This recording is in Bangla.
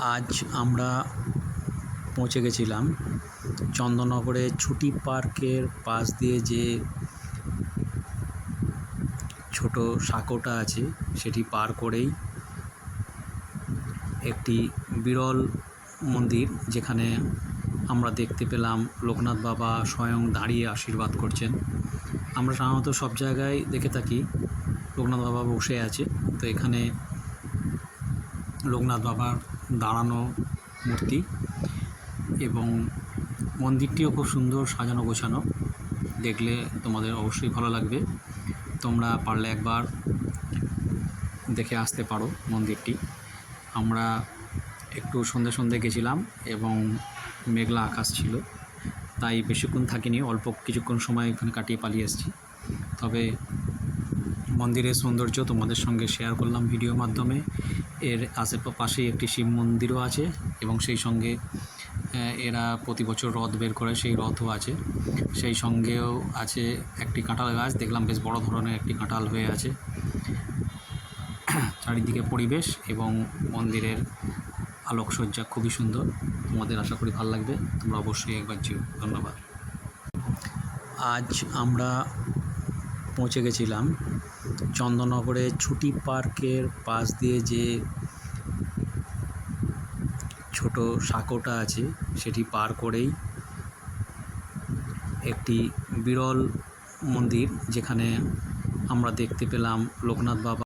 আজ আমরা পৌঁছে গেছিলাম চন্দননগরে ছুটি পার্কের পাশ দিয়ে যে ছোট সাঁকোটা আছে সেটি পার করেই একটি বিরল মন্দির, যেখানে আমরা দেখতে পেলাম লোকনাথ বাবা স্বয়ং দাঁড়িয়ে আশীর্বাদ করছেন। আমরা সাধারণত সব জায়গায় দেখে থাকি লোকনাথ বাবা বসে আছে, তো এখানে লোকনাথ বাবার দাঁড়ানো মূর্তি এবং মন্দিরটিও খুব সুন্দর সাজানো গোছানো। দেখলে তোমাদের অবশ্যই ভালো লাগবে। তোমরা পারলে একবার দেখে আসতে পারো মন্দিরটি। আমরা একটু সন্ধে গেছিলাম এবং মেঘলা আকাশ ছিল, তাই বেশিক্ষণ থাকিনি, অল্প কিছুক্ষণ সময় এখানে কাটিয়ে পালিয়ে এসেছি। তবে মন্দিরের সৌন্দর্য তোমাদের সঙ্গে শেয়ার করলাম ভিডিওর মাধ্যমে। এর আশেপাশেই একটি শিব মন্দিরও আছে এবং সেই সঙ্গে এরা প্রতি বছর রথ বের করে, সেই রথও আছে। সেই সঙ্গেও আছে একটি কাঁঠাল গাছ, দেখলাম বেশ বড় ধরনের একটি কাঁঠাল হয়ে আছে। চারিদিকে পরিবেশ এবং মন্দিরের আলোকসজ্জা খুবই সুন্দর। তোমাদের আশা করি ভালো লাগবে, তোমরা অবশ্যই একবার যেও। ধন্যবাদ। আজ আমরা পৌঁছে গেছিলাম চন্দননগরে ছুটি পার্কের পাশ দিয়ে যে ছোট সাঁকোটা আছে সেটি পার করেই একটি বিরল মন্দির, যেখানে আমরা দেখতে পেলাম লোকনাথ বাবা